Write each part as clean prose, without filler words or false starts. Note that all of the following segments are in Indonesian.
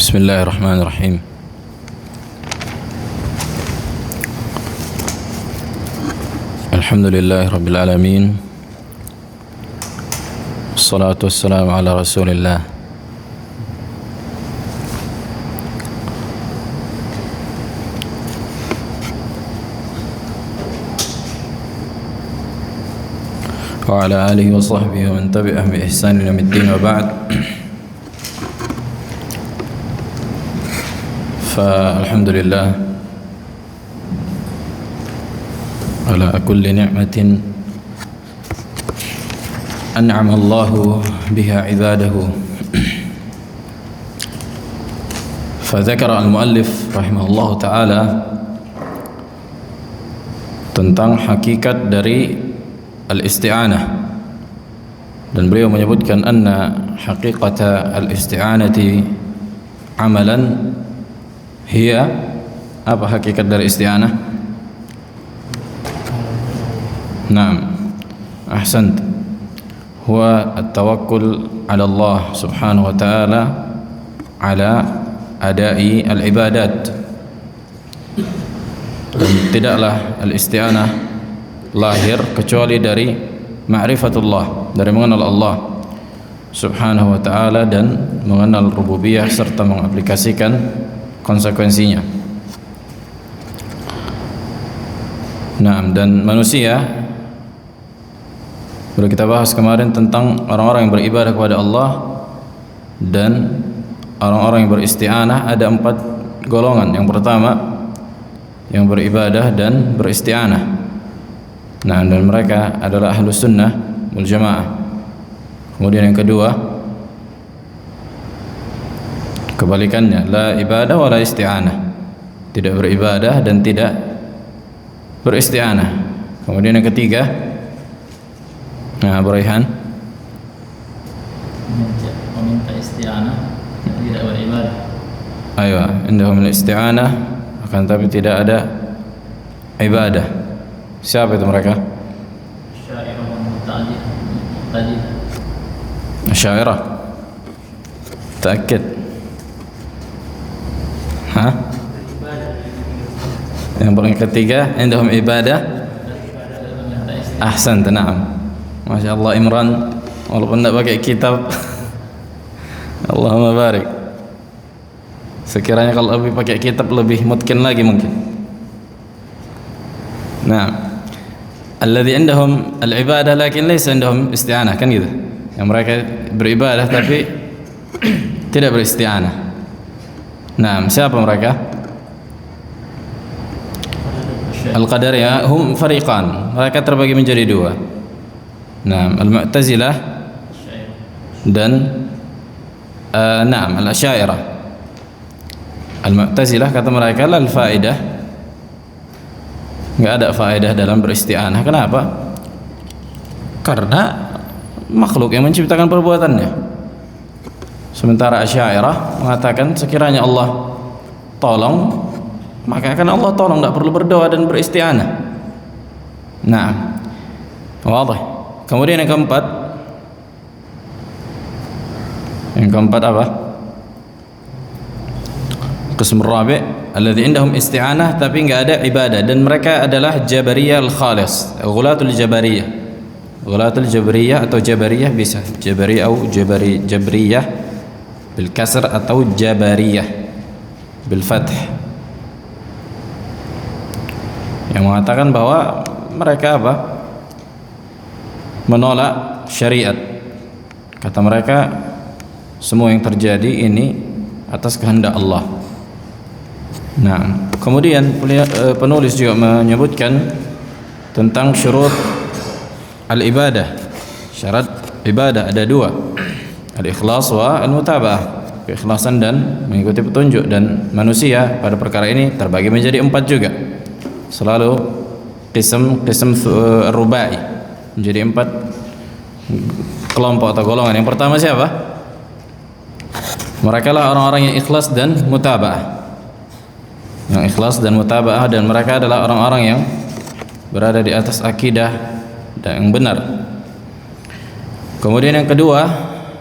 بسم الله الرحمن الرحيم. الحمد لله رب العالمين، الصلاة والسلام على رسول الله وعلى آله وصحبه ومن تبعهم بإحسان إلى يوم الدين، وبعد. فالحمد لله على كل نعمة أنعم الله بها عباده. فذكر المؤلف رحمه الله تعالى tentang hakikat dari al-isti'anah, dan beliau menyebutkan anna haqiqata al-isti'anati amalan hiya, apa hakikat dari isti'anah? Naam, ahsant, huwa at-tawakkul ala Allah subhanahu wa ta'ala ala adai al-ibadat. Dan tidaklah al-isti'anah lahir kecuali dari ma'rifatullah, dari mengenal Allah subhanahu wa ta'ala dan mengenal rububiyah serta mengaplikasikan konsekuensinya. Nah, dan manusia, baru kita bahas kemarin tentang orang-orang yang beribadah kepada Allah dan orang-orang yang beristi'anah. Ada 4 golongan. Yang pertama, yang beribadah dan beristi'anah. Nah, dan mereka adalah ahlus sunnah wal jamaah. Kemudian yang kedua, kebalikannya, la ibadah wa la isti'anah, tidak beribadah dan tidak beristi'anah. Kemudian yang ketiga, nah, Buraihan, meminta isti'anah tidak beribadah. Ayo, indahum al-isti'anah, akan tapi tidak ada ibadah. Siapa itu mereka? Syairah dan mu'tazil. Syairah. Ta'akkid. Hah? Yang ketiga, indahum ibadah. Ahsan, na'am. Masya Allah Imran, walaupun tidak pakai kitab. Allahumma barik. Sekiranya kalau lebih pakai kitab lebih mungkin lagi mungkin. Nah, alladhi indahum al-ibadah lakin laysa indahum isti'anah, kan gitu. Yang mereka beribadah tapi tidak beristi'anah. Nah, siapa mereka? Al-Qadariyah, hum fariqan. Mereka terbagi menjadi 2. Nah, Al-Mu'tazilah dan Naam, Al-Asy'ariyah. Al-Mu'tazilah kata mereka lal faedah, enggak ada faedah dalam beristi'anah. Kenapa? Karena makhluk yang menciptakan perbuatannya. Sementara Asy'ariyah mengatakan sekiranya Allah tolong, maka akan Allah tolong, tidak perlu berdoa dan beristi'anah. Nah, wadah. Kemudian yang keempat apa? Qism rabi' alladhi indahum isti'anah tapi enggak ada ibadah, dan mereka adalah Jabariyah al-khalis, ghulatul Jabariyah. Ghulatul Jabariyah atau Jabariyah bisa Jabariyah atau Jabariyah bil kasr atau Jabariyah bil fath, yang mengatakan bahwa mereka apa? Menolak syariat. Kata mereka semua yang terjadi ini atas kehendak Allah. Nah, kemudian penulis juga menyebutkan tentang syurut al-ibadah. Syarat ibadah ada 2, al-ikhlas wa al-mutaba'ah, keikhlasan dan mengikuti petunjuk. Dan manusia pada perkara ini terbagi menjadi 4 juga. Selalu qism rubai, menjadi 4 kelompok atau golongan. Yang pertama siapa? Mereka lah orang-orang yang ikhlas dan mutaba'ah. Yang ikhlas dan mutaba'ah, dan mereka adalah orang-orang yang berada di atas akidah dan yang benar. Kemudian yang kedua,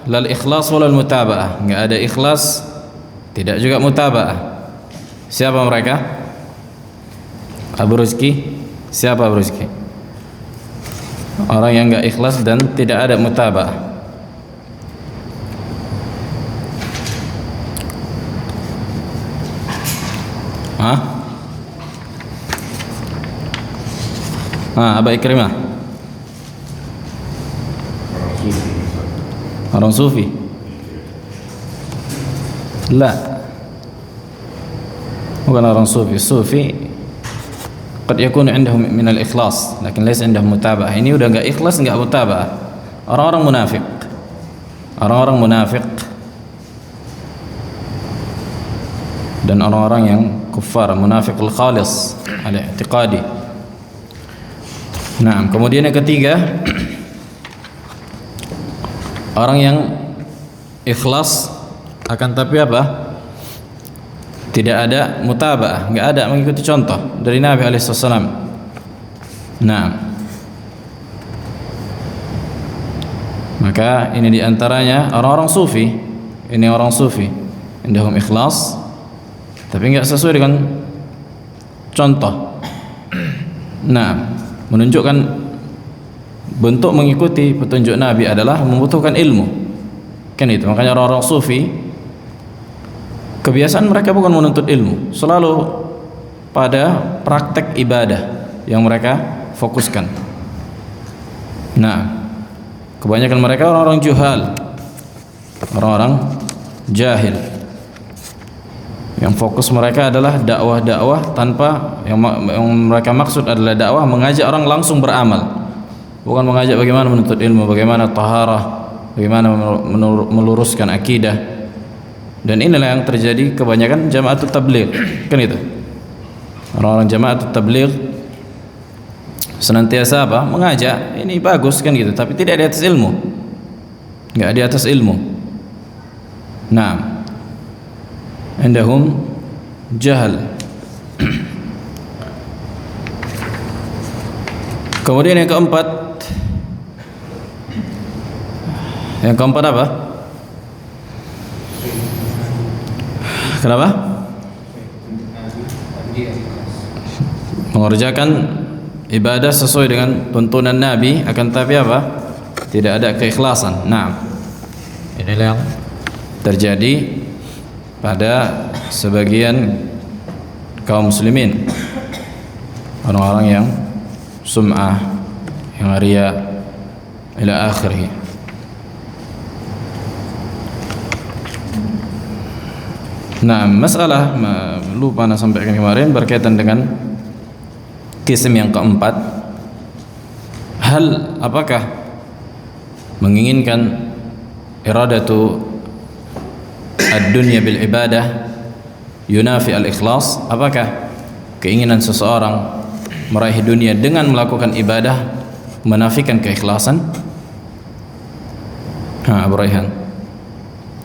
lal ikhlas walal mutaba'ah, enggak ada ikhlas tidak juga mutaba'ah. Siapa mereka? Abu Rizki. Siapa Abu Rizki? Orang yang enggak ikhlas dan tidak ada mutaba'ah. Hah? Aba Ikrimah. Orang sufi. La. Bukan orang sufi. Sufi قد يكون عندهم من الإخلاص لكن ليس عندهم متابعة. Ini udah enggak ikhlas, enggak mutaba'ah. Orang-orang munafik. Orang-orang munafik dan orang-orang yang kufar, munafiqul khalis al-i'tiqadi. Nah, kemudian yang ketiga, orang yang ikhlas akan tapi apa? Tidak ada mutaba'ah, enggak ada mengikuti contoh dari Nabi alaihi wasallam. Nah, maka ini diantaranya orang-orang sufi. Ini orang sufi, indahum ikhlas, tapi enggak sesuai dengan contoh. Nah, menunjukkan bentuk mengikuti petunjuk Nabi adalah membutuhkan ilmu. Kan itu, makanya orang-orang sufi kebiasaan mereka bukan menuntut ilmu, selalu pada praktek ibadah yang mereka fokuskan. Nah, kebanyakan mereka orang-orang juhal, orang-orang jahil, yang fokus mereka adalah dakwah-dakwah tanpa yang mereka maksud adalah dakwah mengajak orang langsung beramal, bukan mengajak bagaimana menuntut ilmu, bagaimana taharah, bagaimana meluruskan akidah. Dan inilah yang terjadi kebanyakan jama'atut tabligh, kan itu. Orang-orang jama'atut tabligh senantiasa apa? Mengajak, ini bagus kan gitu, tapi tidak di atas ilmu. Enggak di atas ilmu. Nah, indahum jahal. Kemudian yang keempat apa? Kenapa? Mengerjakan ibadah sesuai dengan tuntunan Nabi, akan tapi apa? Tidak ada keikhlasan. Nah, inilah yang terjadi pada sebagian kaum muslimin, orang-orang yang sum'ah, yang riya ila akhirih. Nah, masalah lupa ana sampaikan kemarin berkaitan dengan kism yang keempat. Apakah menginginkan iradatu ad-dunya bil ibadah yunafi al-ikhlas? Apakah keinginan seseorang meraih dunia dengan melakukan ibadah menafikan keikhlasan? Abu Raihan,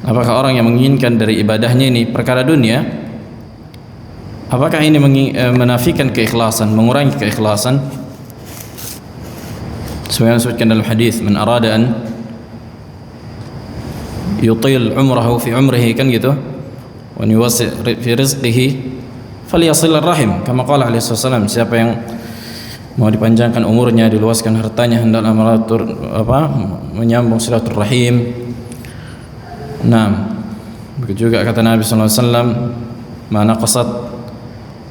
apakah orang yang menginginkan dari ibadahnya ini perkara dunia, apakah ini menafikan keikhlasan, mengurangi keikhlasan? Sebagaimana disebutkan dalam hadis, man arada an yutil umrahu fi umrihi, kan gitu, wa yuwassi fi rizqihi falyasil rahim, kama qala alaihi wasallam. Siapa yang mau dipanjangkan umurnya, diluaskan hartanya, hendaklah menyambung silaturahim. Nah, begitu juga kata Nabi sallallahu alaihi wasallam, ma naqasat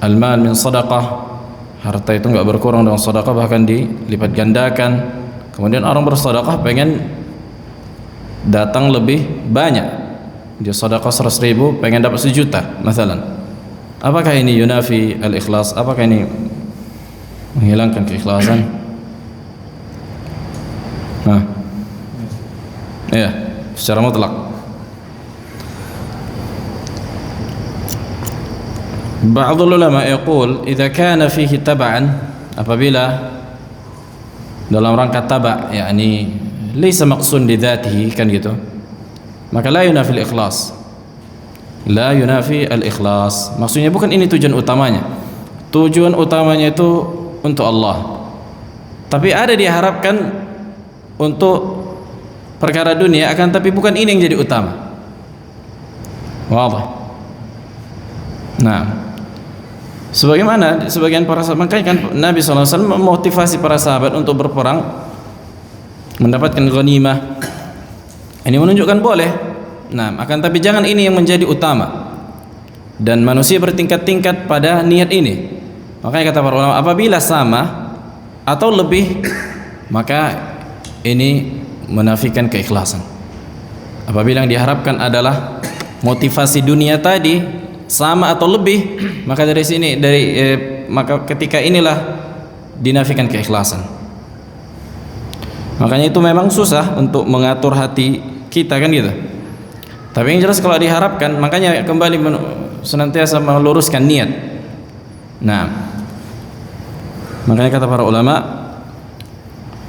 al-mal min sadaqah, harta itu enggak berkurang dengan sedekah, bahkan dilipat gandakan. Kemudian orang bersedekah pengen datang lebih banyak, dia sedekah 100.000 pengen dapat 1 juta misalnya. Apakah ini yunafi al-ikhlas? Apakah ini menghilangkan keikhlasan? Nah, ya, secara mutlak. Ba'dul ulama yaqul idza kana fihi tab'an, apabila dalam rangka taba', yakni laysa maqsud li dzatihi, kan gitu, maka la yunafi al-ikhlas. La yunafi al-ikhlas, maksudnya bukan ini tujuan utamanya. Tujuan utamanya itu untuk Allah, tapi ada diharapkan untuk perkara dunia, akan tapi bukan ini yang jadi utama. Wadah. Nah, sebagaimana sebagian para sahabat, makanya kan Nabi SAW memotivasi para sahabat untuk berperang, mendapatkan ghanimah. Ini menunjukkan boleh. Nah, akan tapi jangan ini yang menjadi utama. Dan manusia bertingkat-tingkat pada niat ini. Makanya kata para ulama, apabila sama atau lebih, maka ini menafikan keikhlasan. Apabila yang diharapkan adalah motivasi dunia tadi sama atau lebih, maka dari sini maka ketika inilah dinafikan keikhlasan. Makanya itu memang susah untuk mengatur hati kita kan gitu. Tapi yang jelas kalau diharapkan, makanya kembali senantiasa meluruskan niat. Nah, makanya kata para ulama,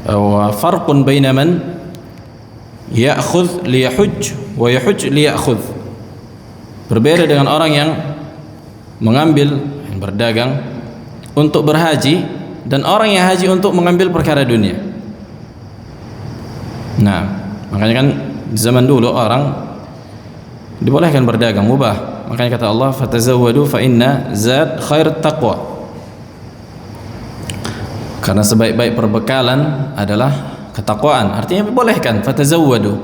wa farqun baina man ya'khudh liyahujj wa yahujj liya'khudh. Berbeda dengan orang yang mengambil, yang berdagang untuk berhaji, dan orang yang haji untuk mengambil perkara dunia. Nah, makanya kan di zaman dulu orang dibolehkan berdagang, mubah. Makanya kata Allah, fatazawwadu fa inna zad khair taqwa. Karena sebaik-baik perbekalan adalah ketakwaan. Artinya dibolehkan fatazawwadu.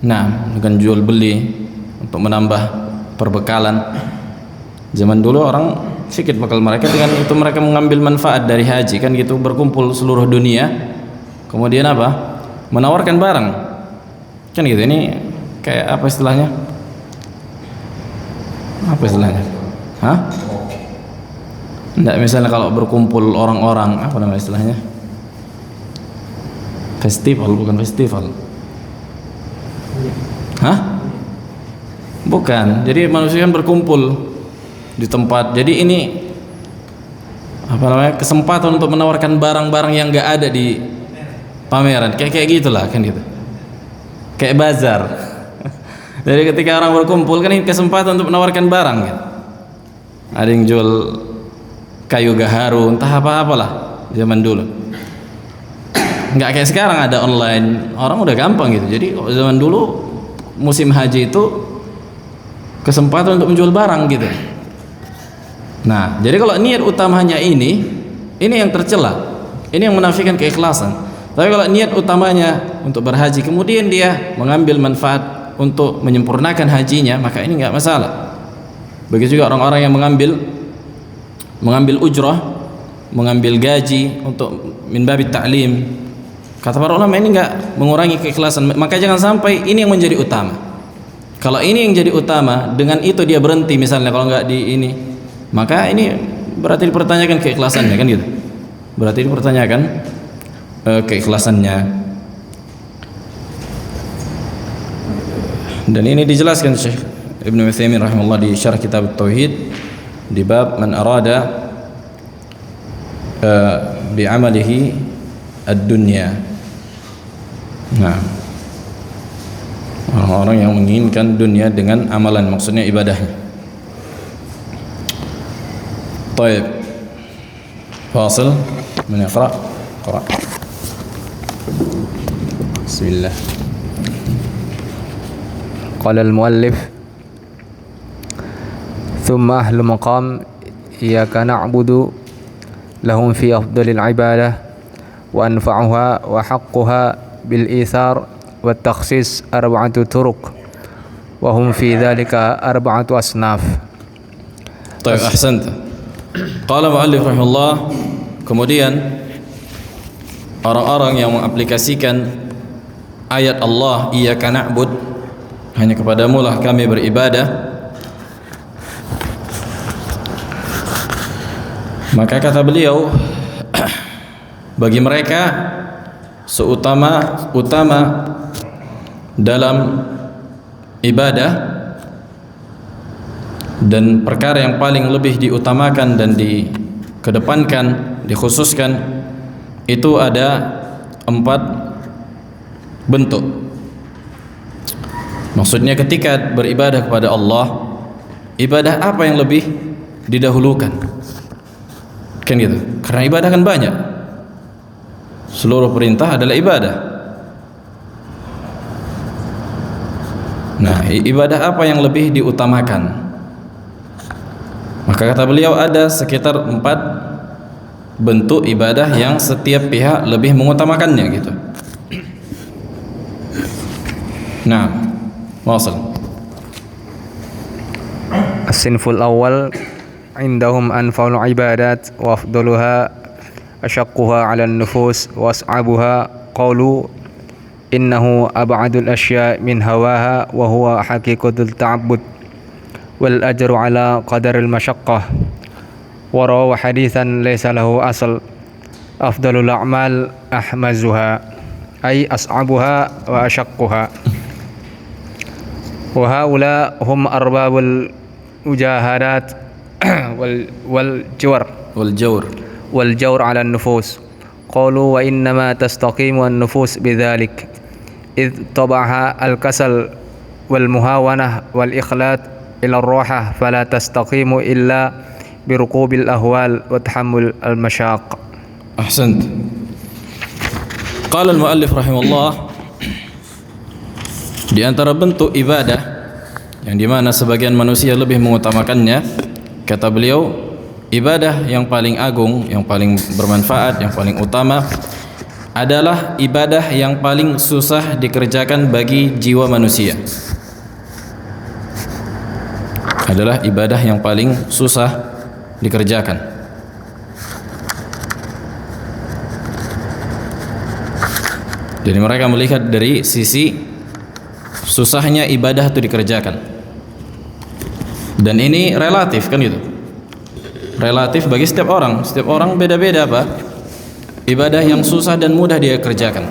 Nah, bukan jual beli untuk menambah perbekalan. Zaman dulu orang sedikit bekal mereka, dengan itu mereka mengambil manfaat dari haji kan gitu, berkumpul seluruh dunia. Kemudian apa? Menawarkan barang. Kan gitu. Ini kayak apa istilahnya? Apa istilahnya? Hah? Enggak, misalnya kalau berkumpul orang-orang, apa nama istilahnya? Festival, bukan festival. Hah? Bukan. Jadi manusia kan berkumpul di tempat. Jadi ini apa namanya? Kesempatan untuk menawarkan barang-barang yang enggak ada di pameran. Kayak gitulah kan gitu. Kayak bazar. Jadi ketika orang berkumpul kan ini kesempatan untuk menawarkan barang gitu. Ada yang jual kayu gaharu, entah apa-apalah zaman dulu. Nggak kayak sekarang ada online, orang udah gampang gitu. Jadi zaman dulu musim haji itu kesempatan untuk menjual barang gitu. Nah, jadi kalau niat utamanya ini yang tercela, ini yang menafikan keikhlasan. Tapi kalau niat utamanya untuk berhaji, kemudian dia mengambil manfaat untuk menyempurnakan hajinya, maka ini enggak masalah. Begitu juga orang-orang yang mengambil ujrah, mengambil gaji untuk min babit ta'lim. Kata para ulama ini enggak mengurangi keikhlasan, maka jangan sampai ini yang menjadi utama. Kalau ini yang jadi utama, dengan itu dia berhenti misalnya, kalau enggak di ini, maka ini berarti dipertanyakan keikhlasannya kan gitu. Berarti dipertanyakan keikhlasannya. Dan ini dijelaskan Syekh Ibnu Utsaimin rahimahullah di syarah kitab Tauhid di bab man arada bi'amalihi ad-dunya. Nah, orang-orang yang menginginkan dunia dengan amalan, maksudnya ibadahnya. Baik. Fasil, man yaqra? Qara. Bismillah. قال المؤلف ثم أهل مقام إياك نعبد لهم في أفضل العبادة وأنفعها وحقها بالإيثار والتخصيص 4 طرق وهم في ذلك 4 أصناف. طيب أحسنت. قال المؤلف رحمه الله, kemudian orang-orang yang mengaplikasikan ayat Allah iyyaka na'bud, hanya kepadamu lah kami beribadah, maka kata beliau, bagi mereka seutama-utama dalam ibadah dan perkara yang paling lebih diutamakan dan dikedepankan, dikhususkan, itu ada 4 bentuk. Maksudnya ketika beribadah kepada Allah, ibadah apa yang lebih didahulukan? Kan gitu. Karena ibadah kan banyak. Seluruh perintah adalah ibadah. Nah, ibadah apa yang lebih diutamakan? Maka kata beliau ada sekitar 4 bentuk ibadah yang setiap pihak lebih mengutamakannya gitu. Nah, wasal. الصنف الأول عندهم أنفع العبادات وأفضلها أشقها على النفوس وأصعبها قالوا إنه أبعد الأشياء من هواها وهو حقيقة التعبد والأجر على قدر المشقة وروى حديثا ليس له أصل أفضل الأعمال أحمزها أي أصعبها وأشقها وهؤلاء هم أرباب المجاهدات والجور على النفوس قالوا وإنما تستقيم النفوس بذلك إذ طبعها الكسل والمهاونة والإخلاد إلى الراحة فلا تستقيم إلا بركوب الأهوال وتحمل المشاق. أحسنت. قال المؤلف رحمه الله, di antara bentuk ibadah yang dimana sebagian manusia lebih mengutamakannya, kata beliau, ibadah yang paling agung, yang paling bermanfaat, yang paling utama adalah ibadah yang paling susah dikerjakan bagi jiwa manusia. Adalah ibadah yang paling susah dikerjakan. Jadi mereka melihat dari sisi susahnya ibadah itu dikerjakan. Dan ini relatif kan gitu. Relatif bagi setiap orang. Setiap orang beda-beda apa? Ibadah yang susah dan mudah dia kerjakan.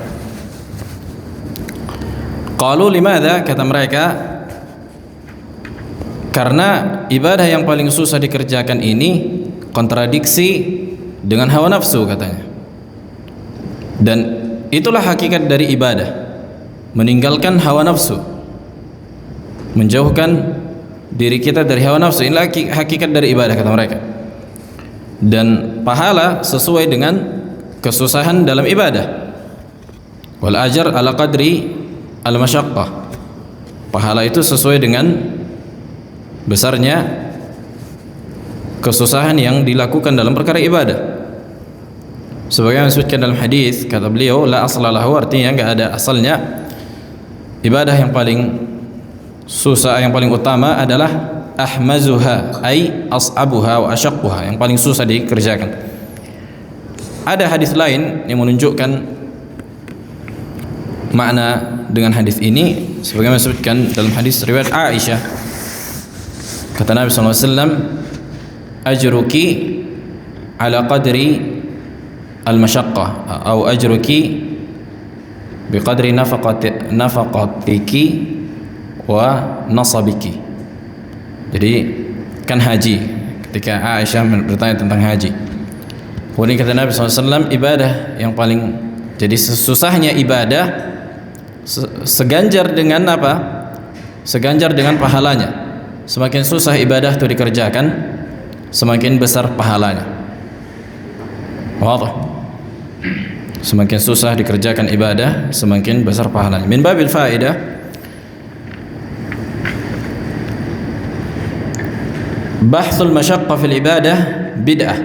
Qalu limadha, kata mereka, karena ibadah yang paling susah dikerjakan ini kontradiksi dengan hawa nafsu katanya. Dan itulah hakikat dari ibadah, meninggalkan hawa nafsu, menjauhkan diri kita dari hawa nafsu. Inilah hakikat dari ibadah kata mereka. Dan pahala sesuai dengan kesusahan dalam ibadah. Wal ajar ala qadri al masyaqqah. Pahala itu sesuai dengan besarnya kesusahan yang dilakukan dalam perkara ibadah. Sebagaimana disebutkan dalam hadis, kata beliau, la asla lahu, artinya enggak ada asalnya. Ibadah yang paling susah, yang paling utama adalah ahmazuha, ay as'abuha wa asyaqquha, yang paling susah dikerjakan. Ada hadis lain yang menunjukkan makna dengan hadis ini, sebagaimana disebutkan dalam hadis riwayat Aisyah. Kata Nabi SAW, ajruki ala qadri al-masyaqqah atau ajruki biqadri nafaqatiki wa nasabiki. Jadi kan haji, ketika Aisyah bertanya tentang haji, kemudian kata Nabi SAW, ibadah yang paling, jadi susahnya ibadah seganjar dengan apa? Seganjar dengan pahalanya. Semakin susah ibadah itu dikerjakan, semakin besar pahalanya. Wadah. Semakin susah dikerjakan ibadah, semakin besar pahalanya. Min babil faedah, bahthul masyaqqa fil ibadah bid'ah.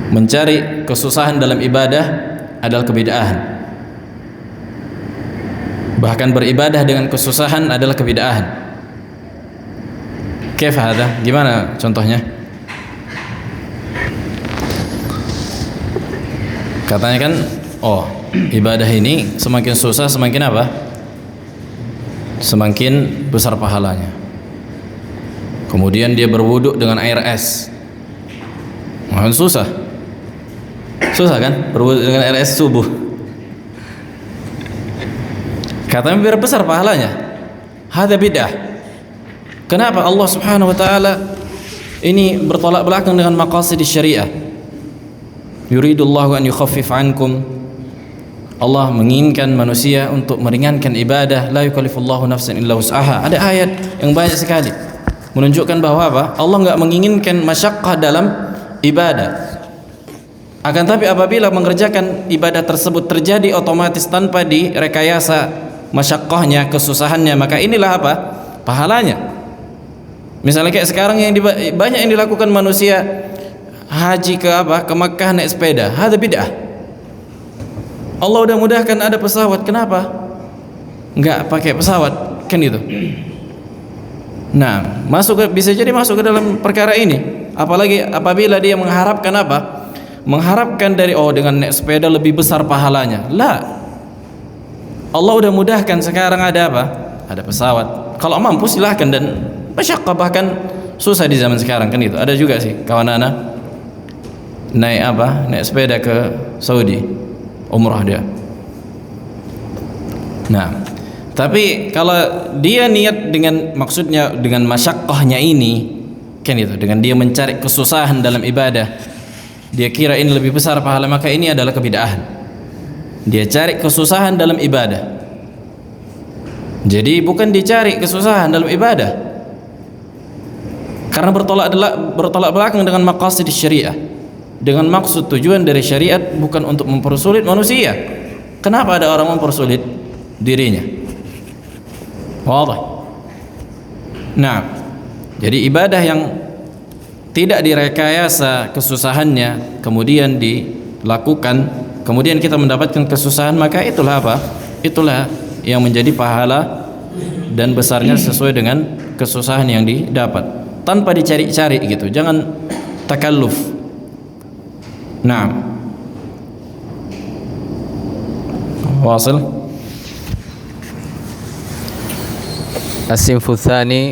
Mencari kesusahan dalam ibadah adalah kebid'ahan. Bahkan beribadah dengan kesusahan adalah kebid'ahan. Kaif hada? Gimana contohnya? Katanya kan, oh, ibadah ini semakin susah semakin apa? Semakin besar pahalanya. Kemudian dia berwuduk dengan air es. Makin susah. Susah kan? Berwuduk dengan air es subuh. Katanya biar besar pahalanya. Hada bid'ah. Kenapa Allah Subhanahu wa taala ini bertolak belakang dengan maqasid syariah? Yuridullahu an yukhaffif ankum. Allah menginginkan manusia untuk meringankan ibadah. La yukallifullahu nafsan illa wus'aha. Ada ayat yang banyak sekali menunjukkan bahwa apa? Allah enggak menginginkan masyaqqah dalam ibadah. Akan tapi apabila mengerjakan ibadah tersebut terjadi otomatis tanpa direkayasa masyaqqahnya, kesusahannya, maka inilah apa? Pahalanya. Misalnya kayak sekarang yang banyak yang dilakukan manusia, haji ke apa? Ke Makkah naik sepeda. Hada bid'ah. Allah udah mudahkan ada pesawat, kenapa enggak pakai pesawat? Kan itu. Nah, bisa jadi masuk ke dalam perkara ini. Apalagi apabila dia mengharapkan apa? Mengharapkan dari dengan naik sepeda lebih besar pahalanya. La. Allah udah mudahkan sekarang ada apa? Ada pesawat. Kalau mampu silahkan, dan masyaqqah bahkan susah di zaman sekarang kan itu. Ada juga sih kawan anak naik sepeda ke Saudi umrah dia. Nah, tapi kalau dia niat dengan maksudnya dengan masyaqqahnya ini kan itu, dengan dia mencari kesusahan dalam ibadah, dia kira ini lebih besar pahala, maka ini adalah kebid'ahan. Dia cari kesusahan dalam ibadah. Jadi bukan dicari kesusahan dalam ibadah, karena bertolak belakang dengan maqasid syariah. Dengan maksud tujuan dari syariat bukan untuk mempersulit manusia. Kenapa ada orang mempersulit dirinya? Wadah. Nah, jadi ibadah yang tidak direkayasa kesusahannya kemudian dilakukan, kemudian kita mendapatkan kesusahan, maka itulah apa? Itulah yang menjadi pahala dan besarnya sesuai dengan kesusahan yang didapat, tanpa dicari-cari gitu. Jangan takalluf. Nah, wasil. الصنف الثاني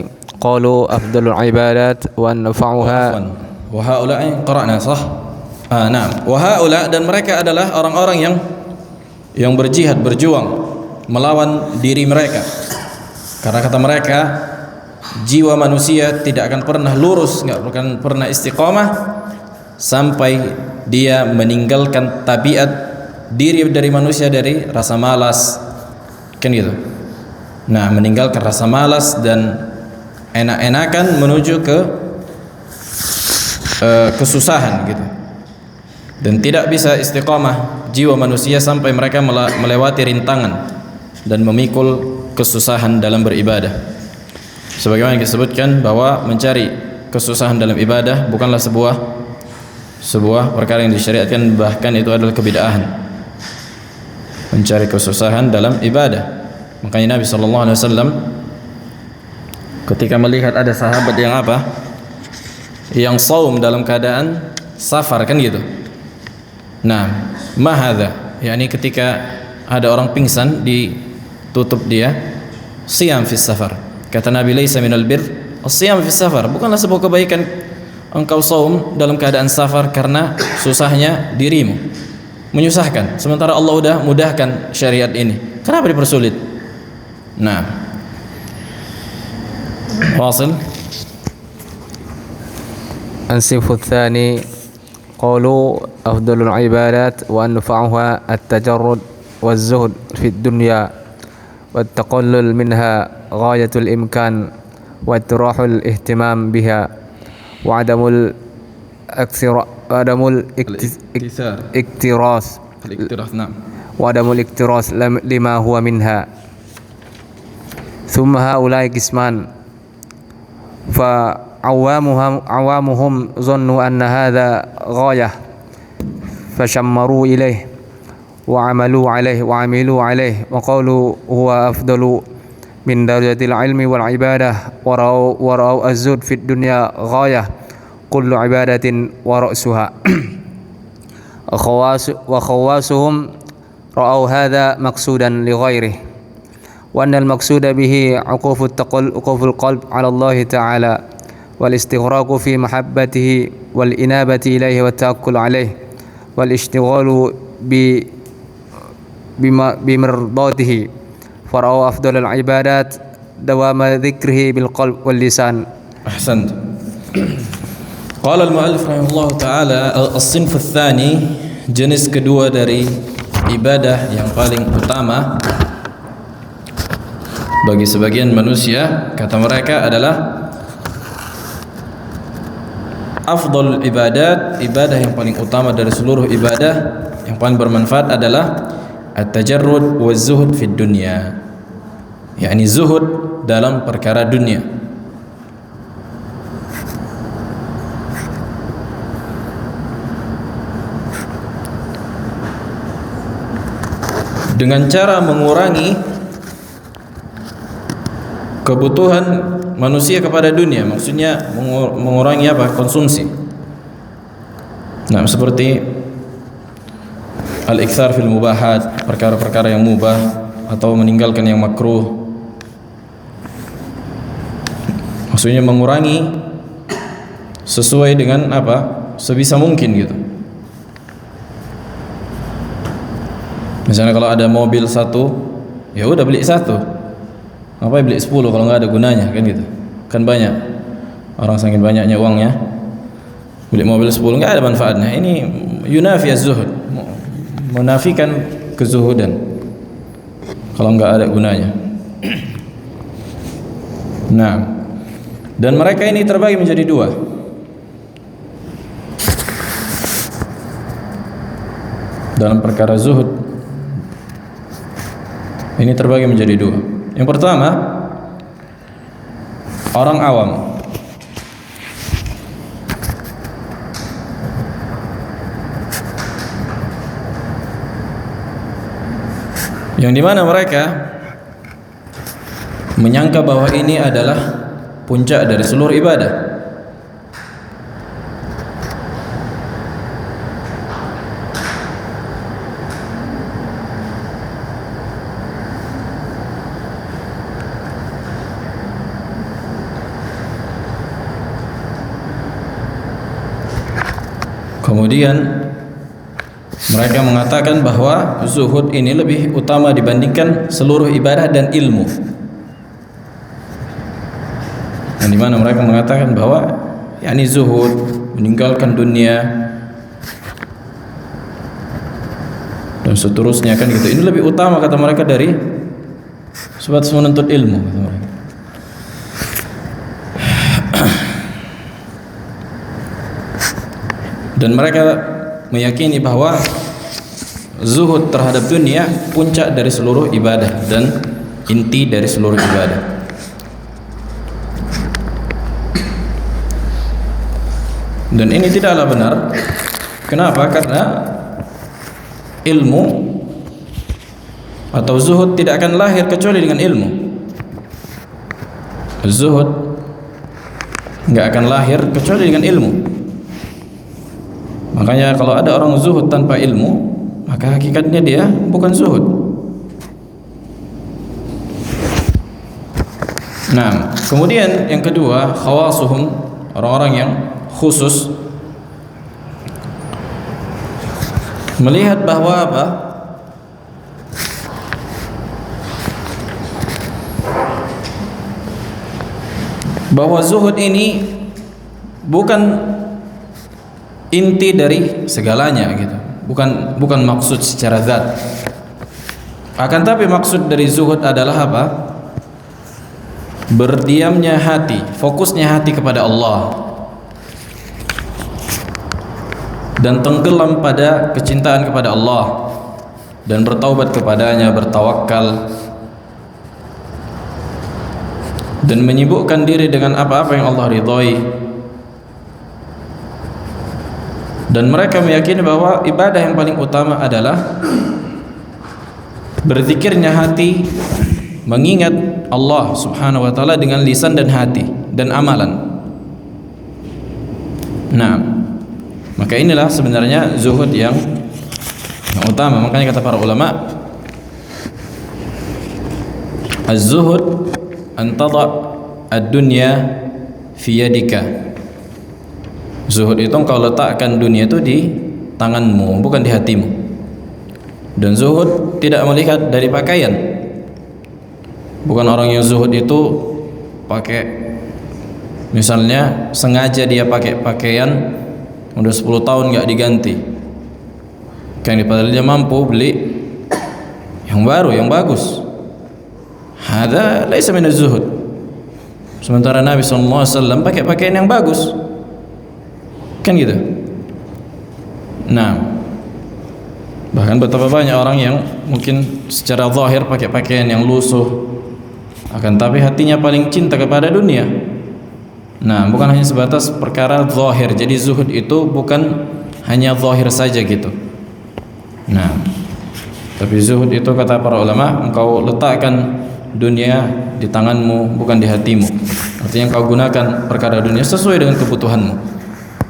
قالوا أفضل العبادات وأنفعها. وهؤلاء قرأنا صح؟ Nah, وهؤلاء, dan mereka adalah orang-orang yang berjihad, berjuang melawan diri mereka. Karena kata mereka, jiwa manusia tidak akan pernah lurus, nggak akan pernah istiqamah sampai dia meninggalkan tabiat diri dari manusia, dari rasa malas, kan gitu. Nah, meninggalkan rasa malas dan enak-enakan menuju ke kesusahan gitu. Dan tidak bisa istiqamah jiwa manusia sampai mereka melewati rintangan dan memikul kesusahan dalam beribadah. Sebagaimana disebutkan bahwa mencari kesusahan dalam ibadah bukanlah sebuah perkara yang disyariatkan, bahkan itu adalah kebid'ahan. Mencari kesusahan dalam ibadah. Makanya Nabi SAW ketika melihat ada sahabat yang apa? Yang saum dalam keadaan safar, kan gitu. Nah, mahadha, yakni ketika ada orang pingsan ditutup dia, siyam fis safar. Kata Nabi, laisa minal bir as-siyam fis safar. Bukanlah sebuah kebaikan engkau saum dalam keadaan safar karena susahnya dirimu, menyusahkan. Sementara Allah udah mudahkan syariat ini. Kenapa dipersulit? Nah, wasil. الصنف الثاني قالوا أفضل العبادات وأنفعها التجرد والزهد في الدنيا والتقلل منها غاية الإمكان واطراح الاهتمام بها وعدم الاكتراث نعم وعدم الاكتراث لما هو منها. ثم هؤلاء قسمان، فعوامهم ظنوا أن هذا غاية فشمروا إليه وعملوا عليه وقالوا هو أفضل من درجة العلم والعبادة ورأوا الزهد في الدنيا غاية كل عبادة ورأسها. وخواسهم رأوا هذا مقصودا لغيره، وأن المقصود به عقوف القلب على الله تعالى والاستغراق في محبته والإنابة إليه والتوكل عليه والاشتغال بمرضاته، فرأوا أفضل العبادات دوام ذكره بالقلب واللسان. أحسنت. قال المؤلف رحمه الله تعالى الصنف الثاني، jenis kedua dari ibadah yang paling utama bagi sebagian manusia, kata mereka adalah afdal ibadat, ibadah yang paling utama dari seluruh ibadah, yang paling bermanfaat adalah at-tajarrud wa zuhud fid dunya, yakni zuhud dalam perkara dunia. dengan cara mengurangi kebutuhan manusia kepada dunia, maksudnya mengurangi apa? Konsumsi. Nah, seperti al-iktsar fil mubahat, perkara-perkara yang mubah, atau meninggalkan yang makruh. Maksudnya mengurangi sesuai dengan apa? Sebisa mungkin gitu. Misalnya kalau ada mobil satu, ya udah beli satu. Ngapain beli 10 kalau nggak ada gunanya, kan gitu. Kan banyak orang saking banyaknya uangnya beli mobil 10 nggak ada manfaatnya. Ini yunafi az-zuhud, menafikan kezuhudan kalau nggak ada gunanya. Nah, dan mereka ini terbagi menjadi dua. Dalam perkara zuhud ini terbagi menjadi dua. Yang pertama, orang awam. Yang dimana mereka menyangka bahwa ini adalah puncak dari seluruh ibadah. Kemudian mereka mengatakan bahwa zuhud ini lebih utama dibandingkan seluruh ibadah dan ilmu. Yang dimana mereka mengatakan bahwa yakni zuhud, meninggalkan dunia dan seterusnya, kan gitu. Ini lebih utama kata mereka dari sebatas menuntut ilmu, kata mereka. Dan mereka meyakini bahwa zuhud terhadap dunia puncak dari seluruh ibadah dan inti dari seluruh ibadah. Dan ini tidaklah benar. Kenapa? Karena ilmu atau zuhud tidak akan lahir kecuali dengan ilmu. Zuhud nggak akan lahir kecuali dengan ilmu. Makanya kalau ada orang zuhud tanpa ilmu, maka hakikatnya dia bukan zuhud. Nah, kemudian yang kedua, khawasuhum, orang-orang yang khusus, melihat bahwa apa? Bahwa zuhud ini bukan inti dari segalanya gitu. Bukan maksud secara zat. Akan tapi maksud dari zuhud adalah apa? Berdiamnya hati, fokusnya hati kepada Allah, dan tenggelam pada kecintaan kepada Allah, dan bertaubat kepadanya, bertawakal, dan menyibukkan diri dengan apa-apa yang Allah ridhai. Dan mereka meyakini bahwa ibadah yang paling utama adalah berzikirnya hati, mengingat Allah Subhanahu wa taala dengan lisan dan hati dan amalan. Nah, maka inilah sebenarnya zuhud yang utama. Makanya kata para ulama, az-zuhud an tada' ad-dunya fi yadika. Zuhud itu engkau letakkan dunia itu di tanganmu, bukan di hatimu. Dan zuhud tidak melihat dari pakaian. Bukan orang yang zuhud itu pakai, misalnya sengaja dia pakai pakaian udah 10 tahun nggak diganti, kan padahal dia mampu beli yang baru, yang bagus. Hada laisa min az-zuhud. Sementara Nabi SAW pakai pakaian yang bagus, kan gitu. Nah, bahkan betapa banyak orang yang mungkin secara zahir pakai pakaian yang lusuh, akan tapi hatinya paling cinta kepada dunia. Nah, bukan hanya sebatas perkara zahir. Jadi zuhud itu bukan hanya zahir saja gitu. Nah, Tapi zuhud itu kata para ulama, engkau letakkan dunia di tanganmu bukan di hatimu. Artinya engkau gunakan perkara dunia sesuai dengan kebutuhanmu.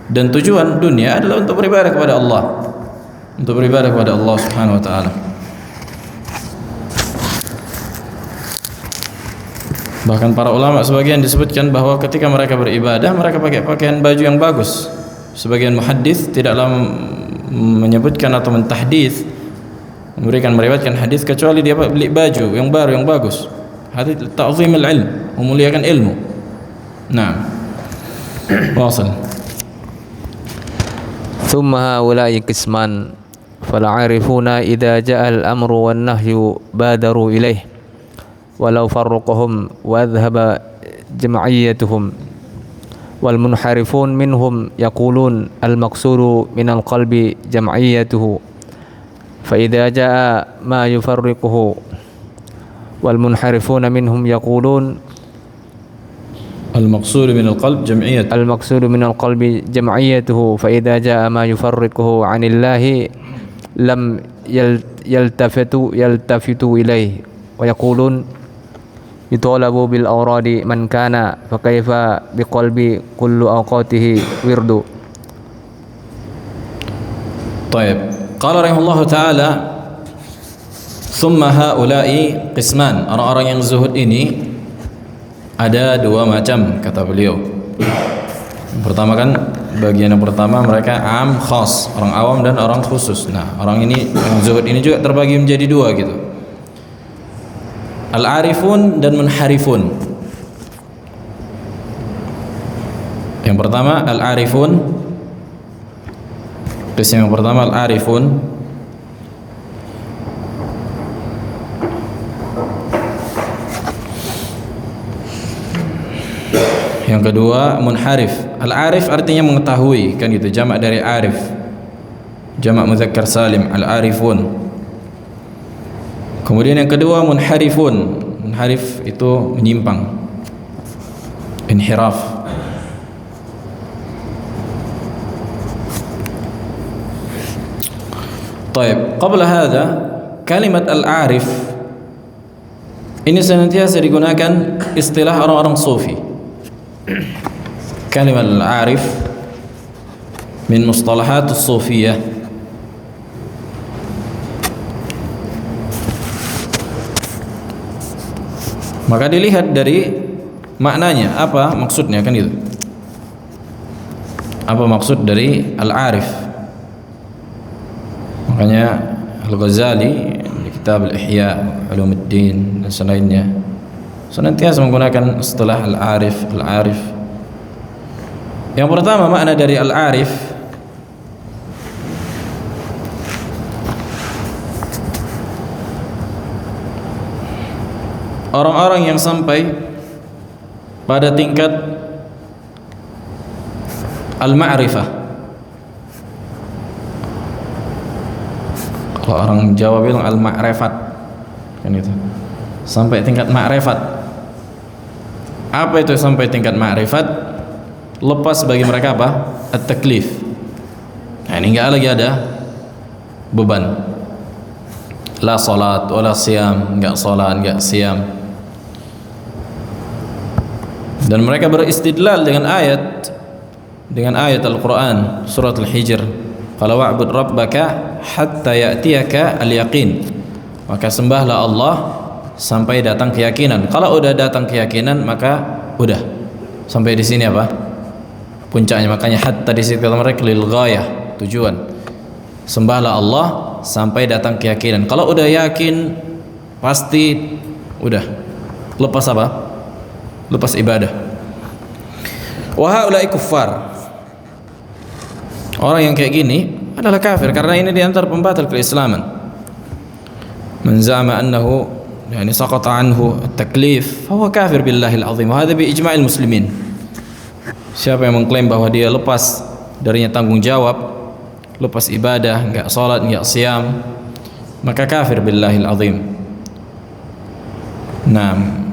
Dan tujuan dunia adalah untuk beribadah kepada Allah. Untuk beribadah kepada Allah Subhanahu wa taala. Bahkan para ulama sebagian disebutkan bahwa ketika mereka beribadah, mereka pakai pakaian baju yang bagus. Sebagian muhaddits tidaklah menyebutkan atau mentahdits, meriwayatkan hadis kecuali dia beli baju yang baru yang bagus. Hadis ta'zimul ilm, memuliakan ilmu. Nah, wasil. ثم هؤلاء قسمان فالعارفون إذا جاء الأمر والنهي بادروا إليه ولو فرقهم وذهب جمعيتهم والمنحرفون منهم يقولون المقصود من القلب جمعيته فإذا جاء ما يفرقه والمنحرفون منهم يقولون المقصود من القلب جمعيته جمعيته فإذا جاء ما يفرقه عن الله لم يلتفتوا إليه ويقولون يطالب بالأوراد من كان فكيف بقلب كل أوقاته ورد. طيب قال رحمه الله تعالى ثم هؤلاء قسمان. Orang-orang yang zuhud ini ada dua macam kata beliau. Yang pertama kan bagian yang pertama mereka am khas, orang awam dan orang khusus. Nah, orang ini yang zuhud ini juga terbagi menjadi dua gitu. Al-arifun dan munharifun. Yang pertama al-arifun. Qism yang pertama al-arifun. Yang kedua munharif. Al-arif artinya mengetahui, kan gitu, jamak dari arif, jamak mudzakkar salim, al-arifun. Kemudian yang kedua munharifun. Munharif itu menyimpang, inhiraf. Taib, qabla hadha kalimat al-arif ini senantiasa digunakan istilah orang-orang sufi. كلمة العارف من مصطلحات الصوفية. Maka dilihat dari maknanya, apa maksudnya, kan itu. Apa maksud dari al-arif? Makanya Al-Ghazali di kitab Al-Ihya Ulumuddin dan selainnya senantiasa menggunakan istilah al-arif. Al-arif. Yang pertama makna dari al-arif orang-orang yang sampai pada tingkat al-ma'rifah. Kalau orang Jawa bilang al-ma'rifat, kan itu. Sampai tingkat ma'rifat. Apa itu sampai tingkat ma'rifat? Lepas bagi mereka apa? At-taklif. Nah, ini enggak lagi ada beban. La salat wala siyam, enggak salat, enggak siyam. Dan mereka beristidlal dengan ayat Al-Qur'an surat Al-Hijr. Qala wa'bud rabbaka hatta ya'tiyaka al-yaqin. Maka sembahlah Allah sampai datang keyakinan. Kalau udah datang keyakinan maka udah sampai di sini apa? Puncaknya. Makanya hatta di situ kata mereka lil ghayah, tujuan. Sembahlah Allah sampai datang keyakinan. Kalau udah yakin pasti udah lepas apa? Lepas ibadah. Wa haula'i kuffar. Orang yang kayak gini adalah kafir karena ini di antara pembatal keislaman. Man za'ama annahu يعني سقط عنه التكليف فهو كافر بالله العظيم وهذا بإجماع المسلمين. Siapa yang mengklaim bahwa dia lepas darinya tanggung jawab, lepas ibadah, enggak salat, enggak siam, maka kafir billahil azim. Naam,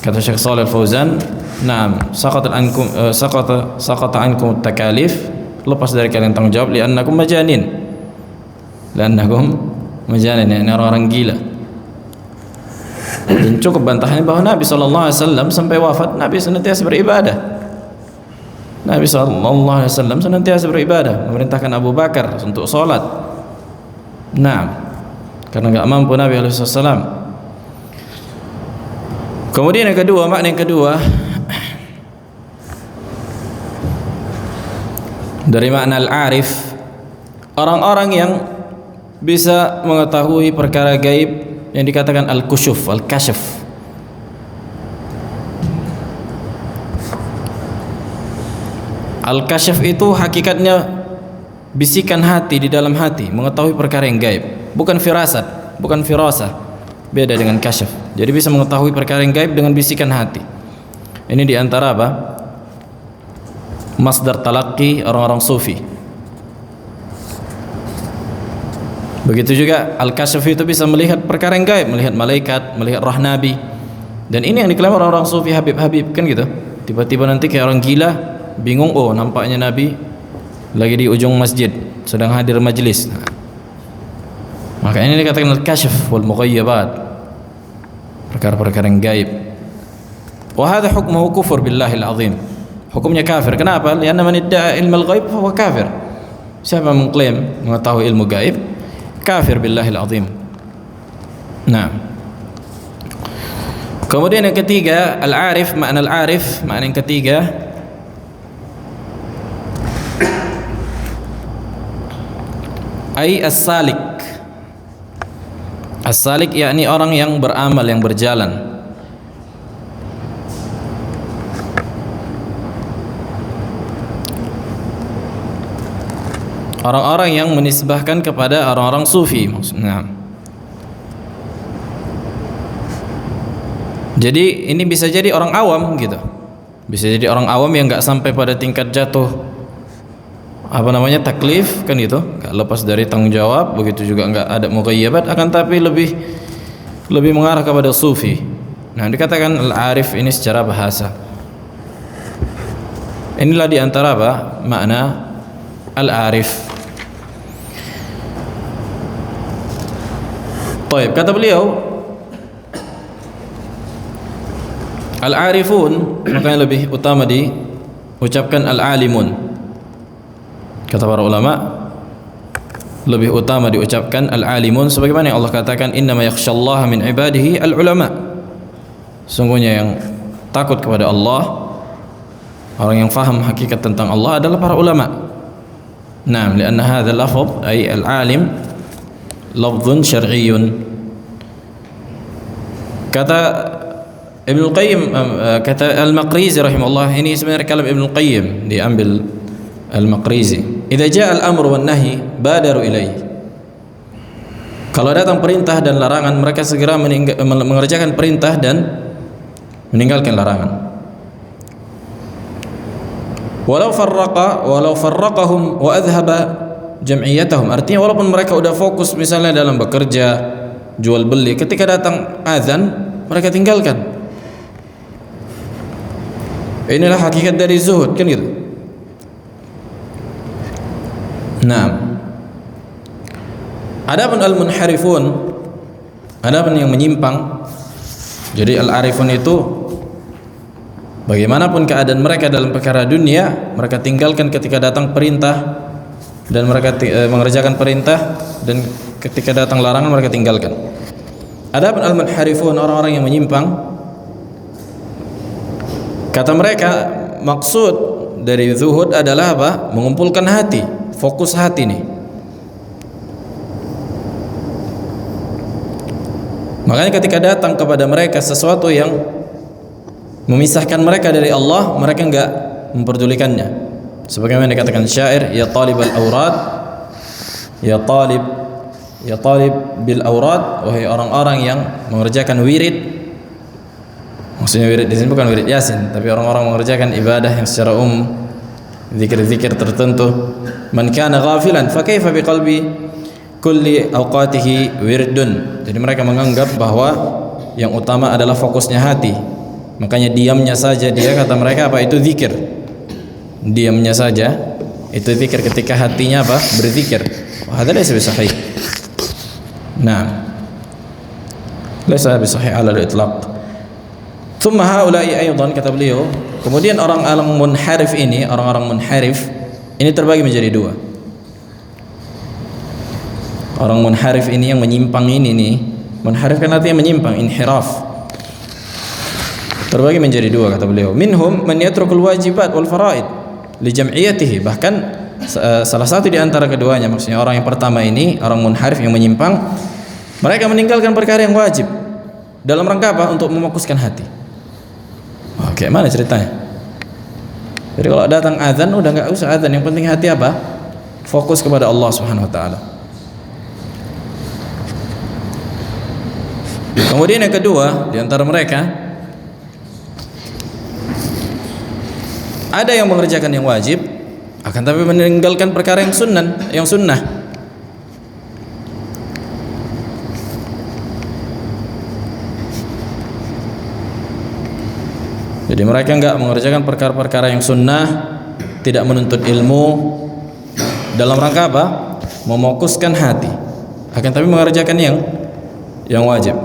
kata Syekh Shalih Al-Fauzan, naam, saqata ankum takalif, lepas dari kalian tanggung jawab li'annakum majanin. Li'annakum Majanin, ini orang-orang gila. Dan cukup bantahannya bahwa Nabi SAW sampai wafat Nabi senantiasa beribadah. Nabi SAW senantiasa beribadah, memerintahkan Abu Bakar untuk sholat. Nah, karena nggak mampu Nabi SAW. Kemudian yang kedua, makna yang kedua dari makna al-arif, orang-orang yang bisa mengetahui perkara gaib yang dikatakan al-kusyuf, al-kasyaf. Al-kasyaf itu hakikatnya bisikan hati di dalam hati, mengetahui perkara yang gaib, bukan firasat, bukan firasah. Beda dengan kasyaf. Jadi bisa mengetahui perkara yang gaib dengan bisikan hati. Ini di antara apa? Masdar talaqi orang-orang sufi. Begitu juga al-kasyaf itu bisa melihat perkara yang gaib, melihat malaikat, melihat roh nabi. Dan ini yang diklaim orang-orang sufi Habib-habib kan gitu. Tiba-tiba nanti kayak orang gila, bingung, oh nampaknya nabi lagi di ujung masjid sedang hadir majlis. Maka ini dikatakan al-kasyaf wal mughayyabat, perkara-perkara yang gaib. Wa hadha hukmuhu kufur billahil azim. Hukumnya kafir. Kenapa? Karena man idda'a ilmal ghaib fahuwa kafir. Siapa mengklaim mengetahui ilmu gaib, kafir billahil azim. Nah. Kemudian yang ketiga, al-arif, makna al-arif, makna yang ketiga ai as-salik. As-salik yakni orang yang beramal, yang berjalan. Orang-orang yang menisbahkan kepada orang-orang sufi maksudnya. Jadi ini bisa jadi orang awam gitu. Bisa jadi orang awam yang enggak sampai pada tingkat jatuh taklif kan gitu, enggak lepas dari tanggung jawab, begitu juga enggak ada mughayyabat, akan tapi lebih mengarah kepada sufi. Nah, dikatakan al-arif ini secara bahasa. Inilah di antara apa? Makna al-arif. Baik, kata beliau al-arifun, makanya lebih utama diucapkan al-alimun. Kata para ulama lebih utama diucapkan al-alimun, sebagaimana yang Allah katakan innama yakhsyallaha min ibadihi al-ulama. Sungguhnya yang takut kepada Allah, orang yang faham hakikat tentang Allah adalah para ulama. Naam, lianna hadha al-lafz ay al-alim lafzun syar'iyyun. Kata Ibnu Qayyim, kata Al-Maqrizi rahimahullah, ini sebenarnya kalam Ibnu Qayyim, diambil Al-Maqrizi. Idza jaa al-amru wan nahi badaru ilaihi. Kalau datang perintah dan larangan, mereka segera mengerjakan perintah dan meninggalkan larangan. Walau farraqahum wa adhhaba jam'iyyatahum. Artinya walaupun mereka udah fokus misalnya dalam bekerja, jual beli, ketika datang azan mereka tinggalkan. Inilah hakikat dari zuhud kan gitu. Nah, adapun al-munharifun, adapun yang menyimpang. Jadi al-arifun itu bagaimanapun keadaan mereka dalam perkara dunia, mereka tinggalkan ketika datang perintah, dan mereka mengerjakan perintah, dan ketika datang larangan mereka tinggalkan. Adapun al-munharifun, orang-orang yang menyimpang, kata mereka maksud dari zuhud adalah apa? Mengumpulkan hati, fokus hati nih. Makanya ketika datang kepada mereka sesuatu yang memisahkan mereka dari Allah, mereka enggak memperdulikannya. Sebagaimana dikatakan syair, ya talibal awrad, ya talib bil awrad, wahai orang-orang yang mengerjakan wirid. Maksudnya wirid di sini bukan wirid Yasin, tapi orang-orang mengerjakan ibadah yang secara zikir-zikir tertentu. Man kana ghafilan fa kaifa biqalbi kulli awqatihi wirdun. Jadi mereka menganggap bahwa yang utama adalah fokusnya hati. Makanya diamnya saja dia, kata mereka, apa itu zikir. Diamnya saja itu zikir ketika hatinya apa? Berzikir. Hadza laysa bisahih. Nah, laisa bisahih ala al-itlaq. Thumma haula'i aidan, kata beliau, kemudian orang-orang munharif ini, orang-orang munharif ini terbagi menjadi dua. Orang munharif ini yang menyimpang ini nih, munharif kan artinya menyimpang, inhiraf. Terbagi menjadi dua, kata beliau. Minhum man yatrukul wajibat wal faraid li jam'iyatihi. Bahkan salah satu di antara keduanya, maksudnya orang yang pertama ini, orang munharif yang menyimpang, mereka meninggalkan perkara yang wajib dalam rangka apa? Untuk mefokuskan hati. Oke, mana ceritanya? Jadi kalau datang azan udah nggak usah azan, yang penting hati apa? Fokus kepada Allah Subhanahu wa taala. Kemudian yang kedua, di antara mereka ada yang mengerjakan yang wajib, akan tapi meninggalkan perkara yang sunnah. Jadi mereka enggak mengerjakan perkara-perkara yang sunnah, tidak menuntut ilmu, dalam rangka apa? Memokuskan hati. Akan tapi mengerjakan yang wajib.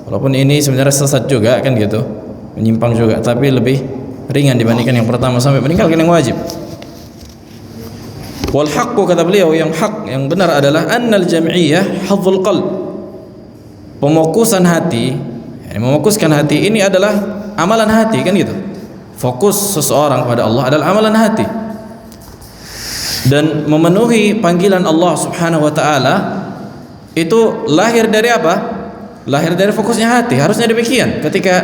Walaupun ini sebenarnya sesat juga kan gitu, menyimpang juga, tapi lebih ringan dibandingkan yang pertama sampai meninggalkan yang wajib. Wal haqqu, kata beliau, yang hak, yang benar adalah annal jam'iyah hadzul qalb. Pemokusan hati, memokuskan hati ini adalah amalan hati kan gitu. Fokus seseorang pada Allah adalah amalan hati. Dan memenuhi panggilan Allah Subhanahu wa taala itu lahir dari apa? Lahir dari fokusnya hati. Harusnya demikian. Ketika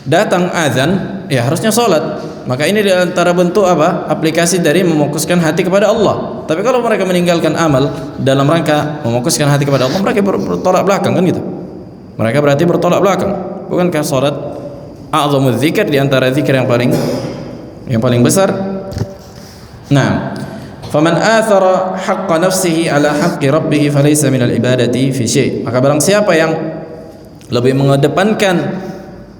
datang azan, ya harusnya sholat. Maka ini di antara bentuk apa? Aplikasi dari memokuskan hati kepada Allah. Tapi kalau mereka meninggalkan amal dalam rangka memokuskan hati kepada Allah, mereka bertolak belakang kan gitu. Mereka berarti bertolak belakang. Bukankah sholat a'zamuz dzikr, di antara zikir yang paling besar? Nah, faman athara haqqa nafsihi ala haqqi rabbih falaysa minal ibadati fi syai'. Maka barang siapa yang lebih mengedepankan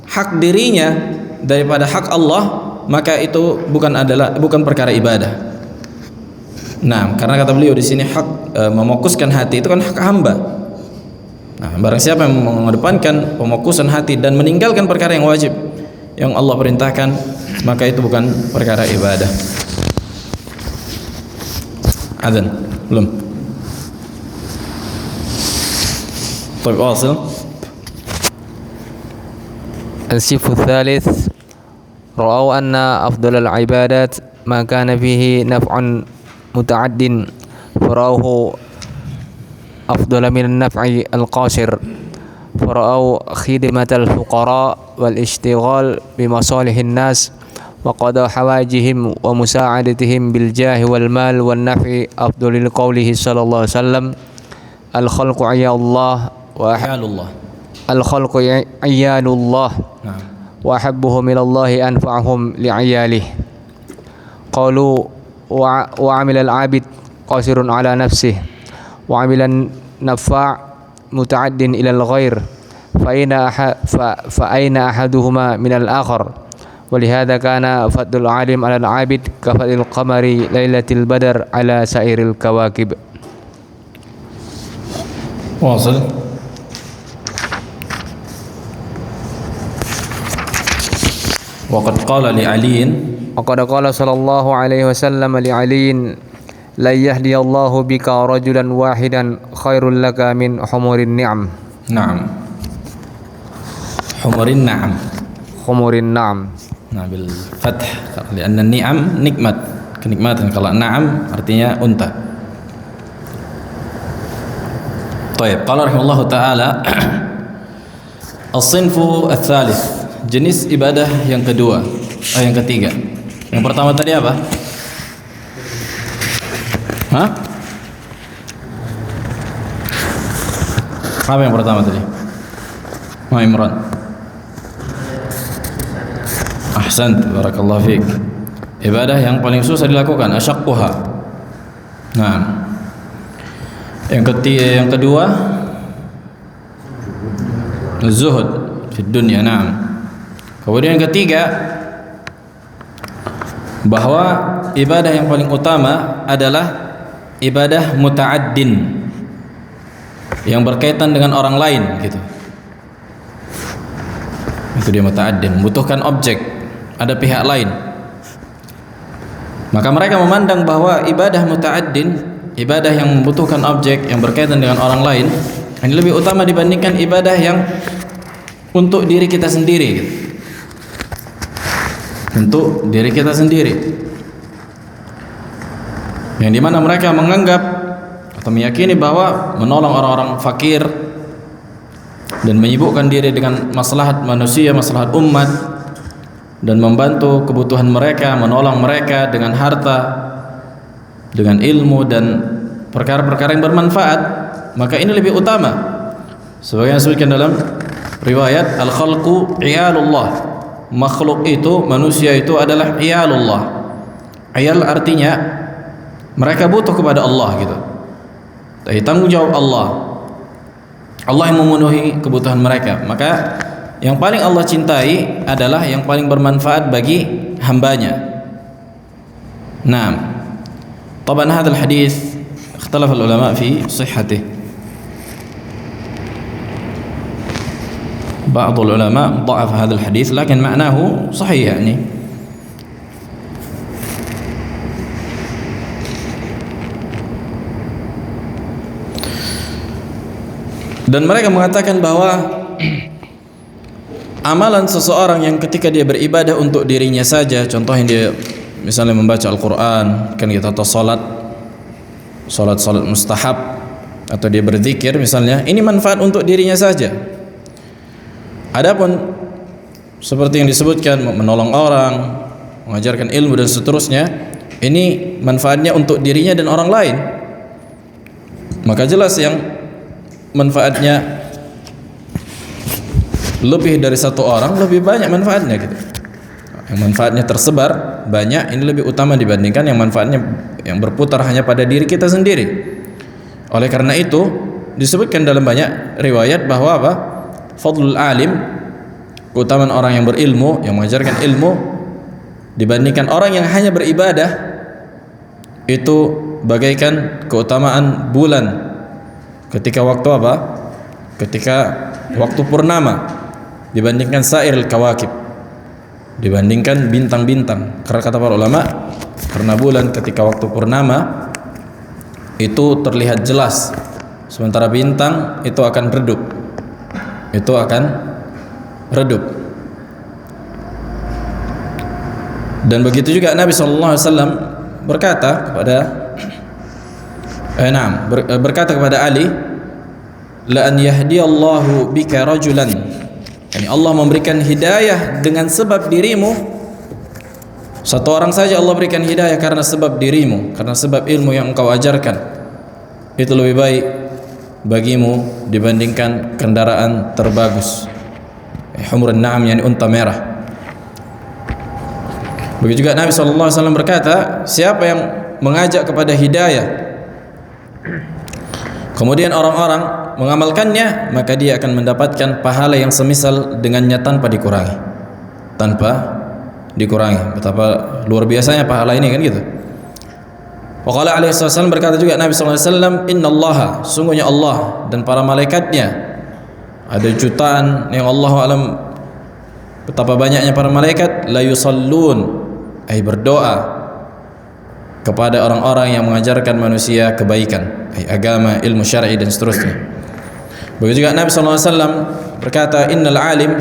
hak dirinya daripada hak Allah, maka itu bukan perkara ibadah. Nah, karena kata beliau di sini hak memokuskan hati itu kan hak hamba. Nah, barang siapa yang mengedepankan pemokusan hati dan meninggalkan perkara yang wajib yang Allah perintahkan, maka itu bukan perkara ibadah. Adzan belum? طيب واصل. الصف الثالث رأوا أن أفضل العبادات ما كان فيه نفع متعد فرأوه أفضل من النفع القاصر فرأوا خدمة الفقراء والاشتغال بمصالح الناس وقضاء حوائجهم ومساعدتهم بالجاه والمال والنفع أفضل لقوله صلى الله عليه وسلم الخلق عيال الله الخلق عيال الله وأحبهم إلى الله أنفعهم لعياله. قالوا وعمل العابد قاصر على نفسه وعمل النفاع متعد إلى الغير فأين أحدهما من الآخر. ولهذا كان فضل العالم على العابد كفضل القمر ليلة البدر على سائر الكواكب. واصل. وقد قال صلى الله عليه وسلم لعلي لن يهدي الله بك رجلا واحدا خير لك من حمر النعم. نعم، حمر النعم. Nah, bil fath, karena ni'am nikmat, kenikmatan. Kalau na'am artinya unta. Baik, qala rahimahullahu taala as-sinfu ats-tsalits, jenis ibadah yang kedua, yang ketiga. Yang pertama tadi apa? Hah? Apa yang pertama tadi? Imran. Ahsant, barakallahu fiik. Ibadah yang paling susah dilakukan, asyaqquha. Nah, yang kedua zuhud di dunia. Nah, kemudian yang ketiga bahwa ibadah yang paling utama adalah ibadah muta'addin. yang berkaitan dengan orang lain gitu. Itu dia muta'addin, membutuhkan objek, ada pihak lain. Maka mereka memandang bahwa ibadah muta'addin, ibadah yang membutuhkan objek yang berkaitan dengan orang lain, ini lebih utama dibandingkan ibadah yang untuk diri kita sendiri gitu. Untuk diri kita sendiri, yang dimana mereka menganggap atau meyakini bahwa menolong orang-orang fakir dan menyibukkan diri dengan maslahat manusia, maslahat umat, dan membantu kebutuhan mereka, menolong mereka dengan harta, dengan ilmu dan perkara-perkara yang bermanfaat, maka ini lebih utama. Sebagaimana disebutkan dalam riwayat, al-khalqu iyalullah, makhluk itu, manusia itu adalah iyalullah. Iyal artinya mereka butuh kepada Allah gitu. Tapi tanggung jawab Allah. Allah yang memenuhi kebutuhan mereka. Maka yang paling Allah cintai adalah yang paling bermanfaat bagi hambanya. Naam. Taban hadzal hadis ikhtalafa ulama fi sihhatih. بعض العلماء ضعف هذا الحديث لكن معناه صحيح يعني. Dan mereka mengatakan bahwa amalan seseorang yang ketika dia beribadah untuk dirinya saja, contohnya dia misalnya membaca Al-Quran, kan kita tahu salat mustahab, atau dia berzikir misalnya, ini manfaat untuk dirinya saja. Adapun seperti yang disebutkan menolong orang, mengajarkan ilmu dan seterusnya, ini manfaatnya untuk dirinya dan orang lain. Maka jelas yang manfaatnya lebih dari satu orang, lebih banyak manfaatnya gitu. Yang manfaatnya tersebar banyak, ini lebih utama dibandingkan yang manfaatnya yang berputar hanya pada diri kita sendiri. Oleh karena itu disebutkan dalam banyak riwayat bahwa apa? Fadlul alim, keutamaan orang yang berilmu, yang mengajarkan ilmu, dibandingkan orang yang hanya beribadah, itu bagaikan keutamaan bulan ketika waktu apa? Ketika waktu purnama, dibandingkan sairil kawakib, dibandingkan bintang-bintang. Karena kata para ulama, karena bulan ketika waktu purnama itu terlihat jelas, sementara bintang itu akan redup. Dan begitu juga Nabi SAW berkata kepada Ali, la an yahdiyallahu bika rajulan, yani Allah memberikan hidayah dengan sebab dirimu. Satu orang saja Allah berikan hidayah karena sebab dirimu, karena sebab ilmu yang engkau ajarkan, itu lebih baik bagimu dibandingkan kendaraan terbagus, humrun na'am, yani unta merah. Begitu juga Nabi SAW berkata, siapa yang mengajak kepada hidayah kemudian orang-orang mengamalkannya, maka dia akan mendapatkan pahala yang semisal dengannya tanpa dikurangi. Betapa luar biasanya pahala ini, kan gitu. Waqala alaihi wasallam, berkata juga Nabi SAW, innallaha, sungguhnya Allah dan para malaikatnya, ada jutaan yang Allah alam betapa banyaknya para malaikat, la yusallun, ay berdoa kepada orang-orang yang mengajarkan manusia kebaikan, ay agama, ilmu syar'i dan seterusnya. Begitu juga Nabi SAW berkata, innal alim,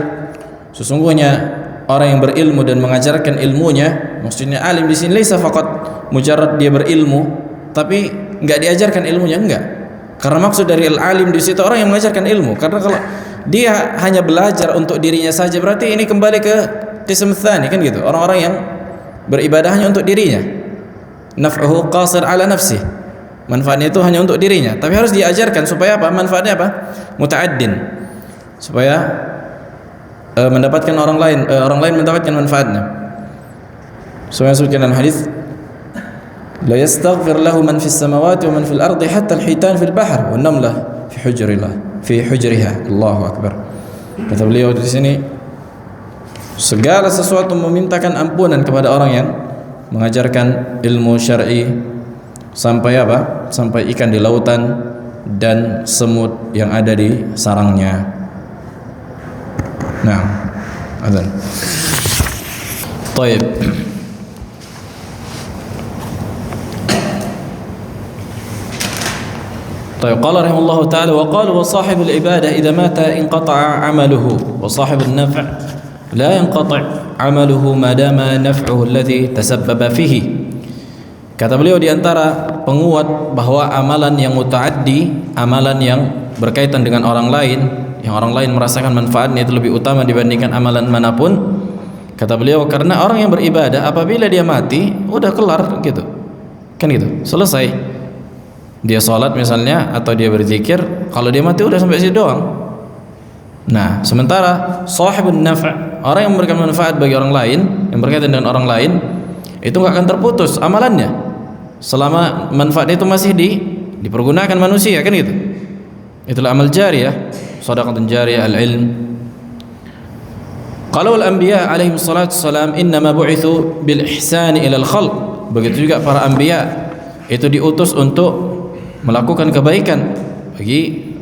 sesungguhnya orang yang berilmu dan mengajarkan ilmunya, maksudnya alim di sini laisa faqat mujarrad dia berilmu tapi enggak diajarkan ilmunya, enggak. Karena maksud dari al-alim di situ orang yang mengajarkan ilmu. Karena kalau dia hanya belajar untuk dirinya saja, berarti ini kembali ke qism tsani, kan gitu. Orang-orang yang beribadah hanya untuk dirinya. Naf'uhu qasir ala nafsi. Manfaatnya itu hanya untuk dirinya, tapi harus diajarkan supaya apa? Manfaatnya apa? Muta'addin. Supaya mendapatkan orang lain mendapatkan manfaatnya. Sebagaimana disebutkan dalam hadis, la yastaghfir lahu man fis samawati wa man fil ardi hatta al-hitan fil bahr wan namlah fi hujriha. Allahu akbar. Kata beliau di sini, segala sesuatu memintakan ampunan kepada orang yang mengajarkan ilmu syar'i, sampai apa? Sampai ikan di lautan dan semut yang ada di sarangnya. Nah, azan. Baik. طيب قال رحمه الله تعالى وقال وصاحب العبادة إذا مات انقطع عمله وصاحب النفع لا ينقطع عمله ما دام نفعه الذي تسبب فيه. Kata beliau di antara penguat bahwa amalan yang mutaaddi, amalan yang berkaitan dengan orang lain, yang orang lain merasakan manfaatnya itu lebih utama dibandingkan amalan manapun. Kata beliau karena orang yang beribadah apabila dia mati udah kelar gitu. Kan gitu, selesai. Dia sholat misalnya atau dia berzikir, kalau dia mati udah sampai situ doang. Nah, sementara sahibun naf', orang yang memberikan manfaat bagi orang lain, yang berkaitan dengan orang lain, itu nggak akan terputus amalannya selama manfaat itu masih dipergunakan manusia, kan gitu. Itulah amal jariyah, shadaqatun jariyah, al-ilm. Kalau al-anbiya alaihi salatu wassalam innama bu'ithu bil ihsani ila al-khalq. Begitu juga para anbiya itu diutus untuk melakukan kebaikan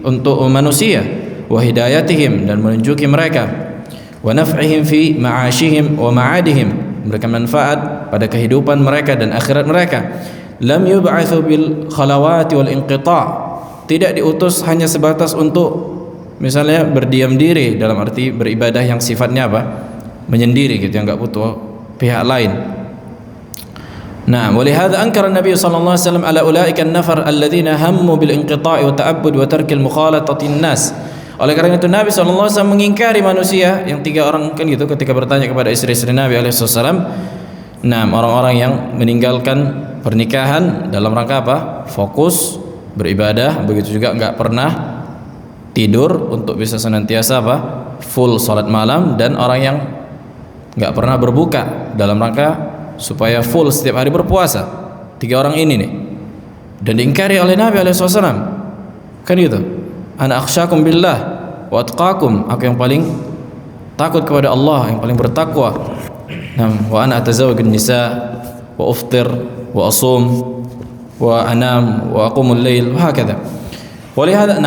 untuk manusia, wa hidayatihim, dan menunjuki mereka, wa naf'ihim fi ma'ashihim wa ma'adihim, memberikan manfaat pada kehidupan mereka dan akhirat mereka. Lam yub'atsu bil khalawati wal inqita', tidak diutus hanya sebatas untuk misalnya berdiam diri, dalam arti beribadah yang sifatnya apa? Menyendiri gitu, yang enggak butuh pihak lain. Nah, ولهذا أنكر النبي صلى الله عليه وسلم على أولئك النفر الذين هموا بالانقطاع والتعبد وترك المخالطة الناس. Oleh karena itu Nabi SAW mengingkari manusia yang 3 orang kan gitu ketika bertanya kepada istri-istri Nabi SAW. Nah, orang-orang yang meninggalkan pernikahan dalam rangka apa? Fokus beribadah, begitu juga enggak pernah tidur untuk bisa senantiasa apa? Full salat malam, dan orang yang enggak pernah berbuka dalam rangka supaya full setiap hari berpuasa. 3 orang ini nih, dan diingkari oleh Nabi SAW, kan gitu. Ana akhsyakum billah wa atqakum, aku yang paling takut kepada Allah, yang paling bertakwa. Wa ana atazawwajun nisa wa uftir wa asum wa anam wa aqumul lail wa hakadha. Walihada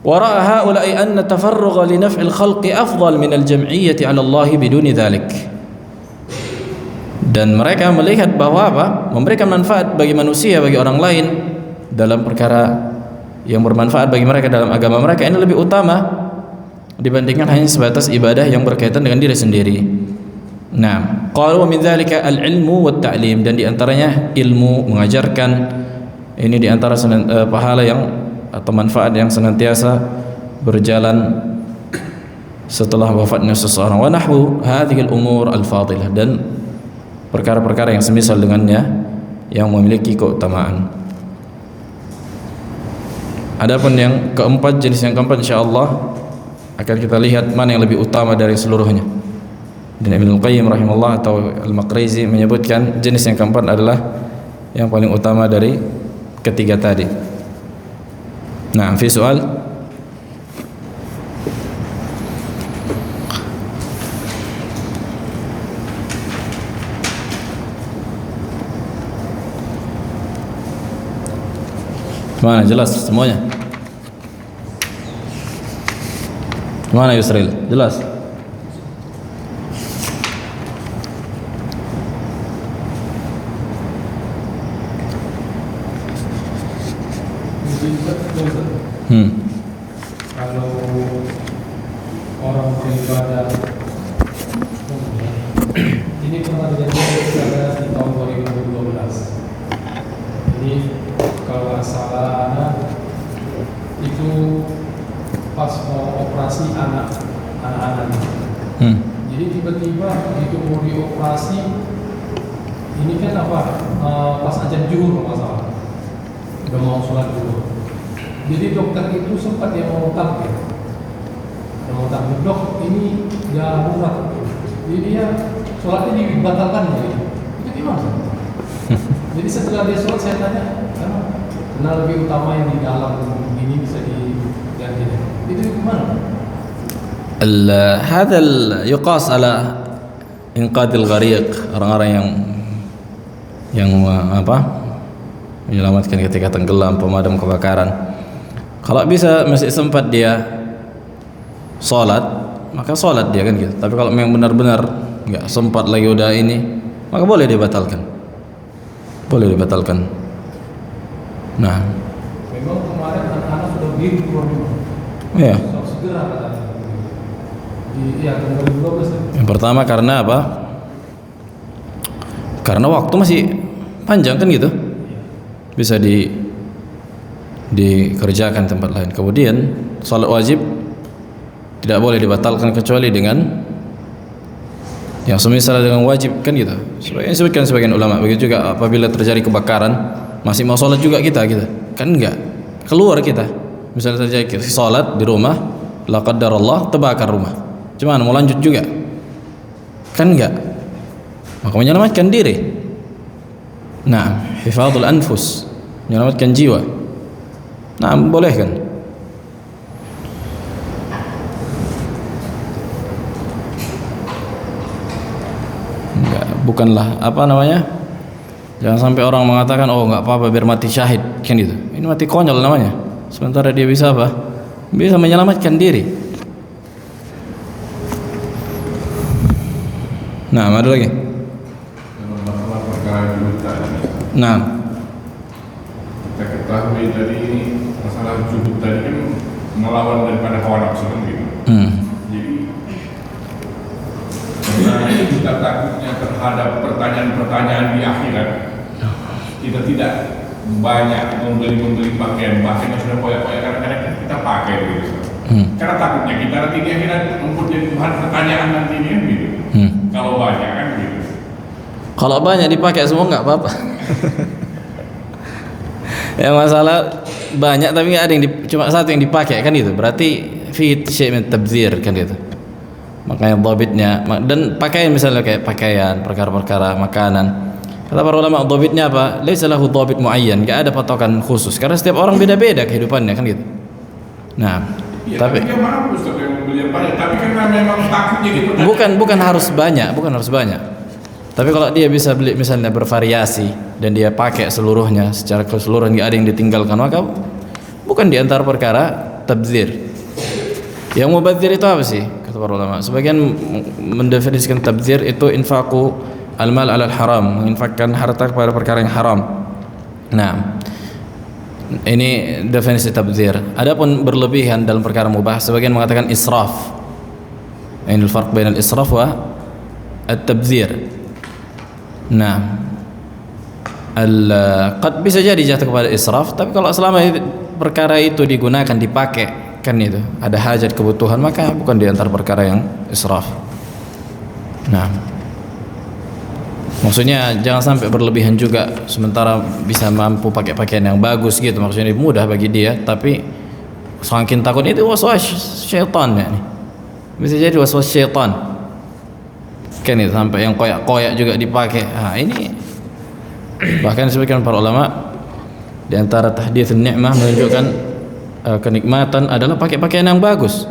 wara'a haula'i anna tafarrugha li naf'il khalqi afdal min al-jam'iyyati 'ala Allah biduni dhalik. Dan mereka melihat bahwa apa? Memberikan manfaat bagi manusia, bagi orang lain dalam perkara yang bermanfaat bagi mereka dalam agama mereka ini lebih utama dibandingkan hanya sebatas ibadah yang berkaitan dengan diri sendiri. Nah, qalu min dzalika al-ilmu wat ta'lim, dan di antaranya ilmu, mengajarkan. Ini di antara pahala yang atau manfaat yang senantiasa berjalan setelah wafatnya seseorang. Wa nahwu hadhil umur al-fadilah, dan perkara-perkara yang semisal dengannya yang memiliki keutamaan. Adapun yang keempat, jenis yang keempat insyaallah akan kita lihat mana yang lebih utama dari seluruhnya. Dan Ibnu Qayyim rahimahullah atau Al-Maqrizi menyebutkan jenis yang keempat adalah yang paling utama dari ketiga tadi. Nah, fi soal. Mana jelas semuanya? Mana Yusril? Jelas? Kalau orang beribadah, ini pernah terjadi di tahun 2012. Jadi kalau nggak salah itu pas mau operasi anak-anak. Jadi tiba-tiba begitu mau dioperasi, ini kan pas azan zuhur kalau nggak salah, udah mau sholat zuhur. Jadi dokter itu sempat yang mau tampil, dok ini darurat. Jadi dia sholatnya dibatalkan ya. Itu gimana? Jadi setelah dia sholat saya tanya, karena lebih utama yang di dalam ini bisa diganti. Itu gimana? هذا يقاس على إنقاذ الغريق, orang-orang yang menyelamatkan ketika tenggelam, pemadam kebakaran. Kalau bisa masih sempat dia sholat, maka sholat dia kan gitu. Tapi kalau memang benar-benar nggak sempat lagi udah ini, maka boleh dibatalkan. Boleh dibatalkan. Nah, Memang kemarin anak-anak sudah berdiri keluar rumah. ya. Harus segera katanya. Iya, tahun 2012 ya. Yang pertama karena apa? Karena waktu masih panjang kan gitu. Bisa dikerjakan tempat lain. Kemudian salat wajib tidak boleh dibatalkan kecuali dengan yang semisal dengan wajib kan gitu. Sebagaimana sebagian ulama, begitu juga apabila terjadi kebakaran masih mau sholat juga kita gitu. Kan enggak. Keluar kita. Misalnya terjadi sholat di rumah, la qadarallah terbakar rumah. Cuman mau lanjut juga. Kan enggak. Maka menyelamatkan diri. Nah, hifadzul anfus, menyelamatkan jiwa. Nah, boleh kan? Enggak, bukanlah apa namanya? Jangan sampai orang mengatakan, oh enggak apa-apa biar mati syahid, kan gitu. Ini mati konyol namanya. Sementara dia bisa apa? Bisa menyelamatkan diri. Nah, ada lagi. Masalah perkara juhud tadi. Nah, Kita ketahui tadi masalah juhud tadi kan melawan daripada hawa nafsu kan gitu. Jadi karena kita takutnya terhadap pertanyaan-pertanyaan di akhirat, kita tidak banyak membeli pakaian yang sudah koyak-koyak, kadang-kadang kita pakai gitu. Karena takutnya kita nanti di akhirat mempunyai bahan pertanyaan nanti kan gitu. Kalau banyak kan gitu. kalau banyak dipakai semua nggak apa-apa. Ya masalah banyak tapi nggak ada yang cuma satu yang dipakai kan itu. Berarti fi syai' min tabdzir kan itu. Makanya dhabitnya dan pakaian misalnya kayak pakaian, perkara-perkara makanan. Kata para ulama dhabitnya apa? Laisa lahu dhabit muayyan, enggak ada patokan khusus karena setiap orang beda-beda kehidupannya kan gitu. Nah, Ya, tapi dia mampu Ustaz yang membeli yang banyak, tapi karena memang takutnya gitu. bukan harus banyak. Tapi kalau dia bisa beli misalnya bervariasi dan dia pakai seluruhnya secara keseluruhan nggak ada yang ditinggalkan, maka bukan di antara perkara tabdzir. Yang mubadzir itu apa sih? Kata para ulama. Sebagian mendefinisikan tabdzir itu infaqu al-mal 'ala al-haram, menginfakkan harta kepada perkara yang haram. Nah, ini definisi tabdzir. Adapun berlebihan dalam perkara mubah, sebagian mengatakan israf. Ini al-farq bain al-israf wa at-tabdzir. Nah, qad bisa jadi jatuh kepada israf, tapi kalau selama perkara itu digunakan dipakai kan itu ada hajat kebutuhan, maka bukan di antara perkara yang israf. Nah, maksudnya jangan sampai berlebihan juga sementara bisa mampu pakai pakaian yang bagus gitu, maksudnya mudah bagi dia tapi semakin takut itu waswas syaitan ya. Bisa jadi waswas syaitan kan itu sampai yang koyak-koyak juga dipakai. Nah, ini bahkan sebagian para ulama di antara tahditsun ni'mah menunjukkan kenikmatan adalah pakai pakaian yang bagus,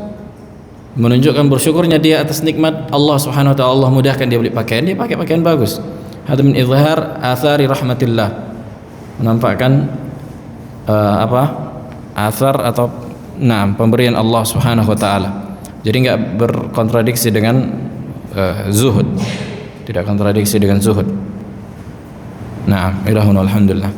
menunjukkan bersyukurnya dia atas nikmat Allah Subhanahu wa taala. Allah mudahkan dia beli pakaian, dia pakai pakaian bagus. Hadza min izhar athari rahmatillah, menampakkan athar atau pemberian Allah Subhanahu wa taala. Jadi enggak berkontradiksi dengan zuhud, tidak kontradiksi dengan zuhud. Nah, ilahun alhamdulillah.